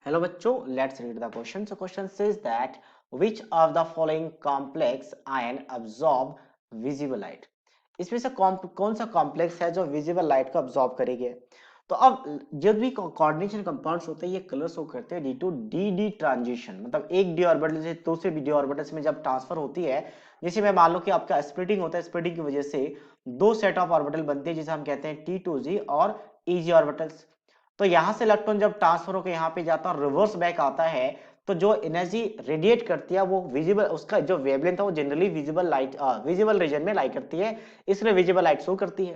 Hello बच्चों, let's read the question. So question says that which of the following complex ion absorb visible light? इसमें से कौन सा complex है जो विजिबल लाइट को अब्सॉर्ब करेगी? तो अब जब भी कोऑर्डिनेशन कंपाउंड्स होते हैं ये कलर शो करते हैं d to d d transition, मतलब एक डी ऑर्बिटल से दूसरे डी ऑर्बिटल में जब ट्रांसफर होती है, जैसे मैं मान लो कि आपका स्प्लिटिंग होता है, स्प्लिटिंग की वजह से दो सेट ऑफ ऑर्बिटल बनते हैं जिसे हम कहते हैं T2G और EG ऑर्बिटल्स। तो यहां से इलेक्ट्रॉन जब ट्रांसफर होकर यहाँ पे जाता है, रिवर्स बैक आता है, तो जो एनर्जी रेडिएट करती है वो विजिबल, उसका जो वेवलेंथ है वो generally visible light, visible region में लाई करती है, इसलिए विजिबल लाइट शो करती है।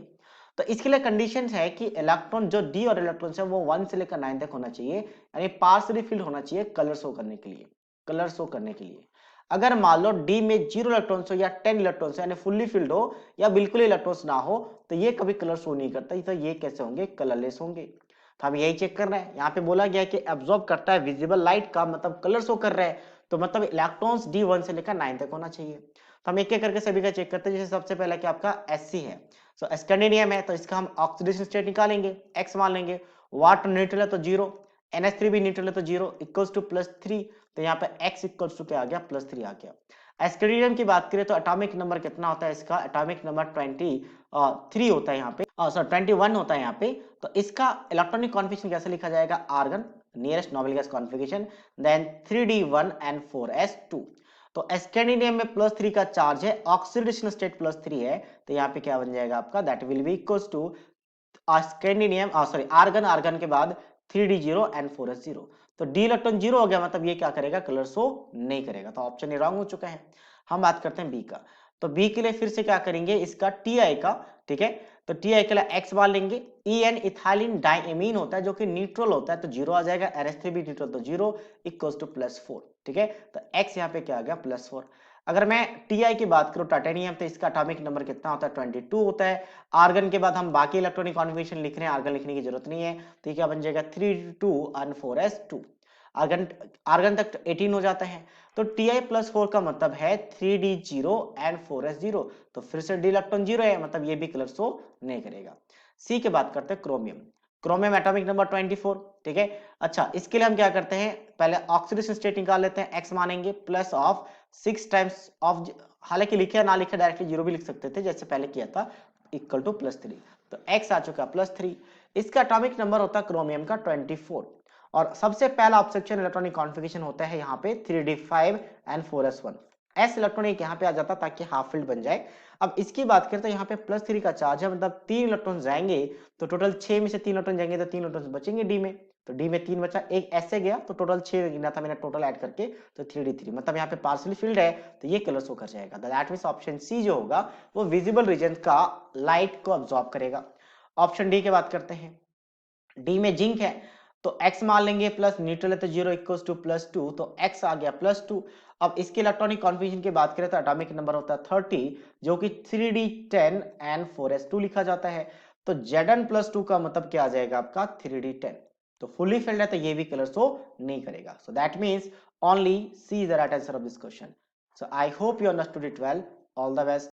तो इसके लिए कंडीशन है कि इलेक्ट्रॉन जो डी और इलेक्ट्रॉन है वो 1 से लेकर 9 तक होना चाहिए, यानी पार्शियली फिल्ड होना चाहिए कलर शो करने के लिए, कलर शो करने के लिए। अगर मान लो डी में 0 इलेक्ट्रॉन्स हो या 10 इलेक्ट्रॉन्स यानी फुल्ली फिल्ड हो या बिल्कुल इलेक्ट्रॉन्स ना हो, तो ये कभी कलर शो नहीं करता, तो ये कैसे होंगे? कलरलेस होंगे। तो हम यही चेक कर रहे हैं, यहाँ पे बोला गया है कि एब्जॉर्ब करता है विजिबल लाइट का मतलब कलर शो कर रहे हैं, तो मतलब इलेक्ट्रॉन्स D1 से लेकर 9 तक होना चाहिए। तो हम एक एक करके सभी का चेक करते हैं। जैसे सबसे पहला कि आपका Sc है, सो स्कैंडिनियम है, तो इसका हम ऑक्सीडेशन स्टेट निकालेंगे, X मान लेंगे। वाटर न्यूट्रल है तो 0, NH3 भी न्यूट्रल है तो 0 इक्वल्स टू +3, तो यहाँ पे X इक्वल्स टू क्या आ गया? +3 आ गया। एस्केडियम की बात करें तो एटॉमिक नंबर कितना होता है इसका? एटॉमिक नंबर 23 होता है यहाँ पे, सॉरी 21 होता है यहाँ पे। तो इसका इलेक्ट्रॉनिक कॉन्फ़िगरेशन कैसे लिखा जाएगा? Argon nearest noble gas configuration, then 3D1 and 4s2। तो स्कैंडिनियम में +3 का चार्ज है, ऑक्सीडेशन स्टेट +3 है, तो यहाँ पे क्या बन जाएगा आपका? That will be equals to scandium, sorry argon, argon के बाद 3D0 and 4s0। तो डी इलेक्ट्रॉन 0 हो गया, मतलब ये क्या करेगा? कलर शो नहीं करेगा, तो ऑप्शन रॉन्ग हो चुका है। हम बात करते हैं बी का। तो बी के लिए फिर से क्या करेंगे? इसका टीआई का, ठीक है, तो टीआई के लिए एक्स मान लेंगे। ईएन इथाइलिन डाइएमीन होता है जो कि न्यूट्रल होता है, तो 0 आ जाएगा। NH3 भी न्यूट्रल, तो 0 इक्वल्स टू +4, ठीक है। तो एक्स यहाँ पे क्या आ गया? +4। अगर मैं टीआई की बात करूं टाइटेनियम, तो इसका एटॉमिक नंबर कितना होता है? 22 होता है। आर्गन के बाद हम बाकी इलेक्ट्रॉनिक कॉन्फ़िगरेशन लिख रहे हैं, आर्गन लिखने की जरूरत नहीं है, तो ये क्या बन जाएगा? 3D2 and 4s2। Argon, argon तक 18 हो जाता है, तो Ti+4 का मतलब है 3D0 and 4s0। तो फिर से डी इलेक्ट्रॉन 0 है, मतलब ये भी कलर शो नहीं करेगा। सी की बात करते हैं क्रोमियम। क्रोमियम एटॉमिक नंबर 24, ठीक है। अच्छा, इसके लिए हम क्या करते हैं? पहले ऑक्सीडेशन स्टेट निकाल लेते हैं, एक्स मानेंगे, प्लस ऑफ 6 टाइम्स ऑफ, हालांकि लिखे ना लिखे डायरेक्टली 0 भी लिख सकते थे जैसे पहले किया था, इक्वल टू +3। तो एक्स आ चुका +3। इसका एटॉमिक नंबर होता है क्रोमियम का 24, और सबसे पहला ऑब्जेक्शन इलेक्ट्रॉनिक कॉन्फ़िगरेशन होता है यहाँ पे 3D5 and 4s1। S electronic यहाँ पे आ जाता ताकि हाफ फील्ड बन जाए। अब इसकी बात करें तो यहाँ पे +3 का चार्ज है, मतलब 3 इलेक्ट्रॉन जाएंगे, तो टोटल 6 में से 3 इलेक्ट्रॉन जाएंगे, तो 3 इलेक्ट्रॉन बचेंगे डी में, तो डी में 3 बचा, एक ऐसे गया, तो टोटल 6 गिना था मैंने टोटल ऐड करके, तो 3D3, मतलब यहाँ पे पार्शियली फिल्ड है, तो ये कलर शो कर जाएगा। दैट मींस ऑप्शन सी जो होगा वो विजिबल रीजन का लाइट को अब्सॉर्ब करेगा। ऑप्शन डी की बात करते हैं। डी में जिंक है, तो x मान लेंगे, प्लस न्यूट्रल है तो 0 इक्वल्स टू +2, तो x आ गया +2। अब इसके इलेक्ट्रॉनिक कॉन्फ़िगरेशन की बात करें तो एटॉमिक नंबर होता है 30, जो कि 3D10 and 4s2 लिखा जाता है। तो Zn+2 का मतलब क्या आ जाएगा आपका? 3D10। तो फुली फिल्ड है, तो ये भी कलर शो नहीं करेगा। So that means only C is the right answer of this question. So I hope you understood it well. All the best.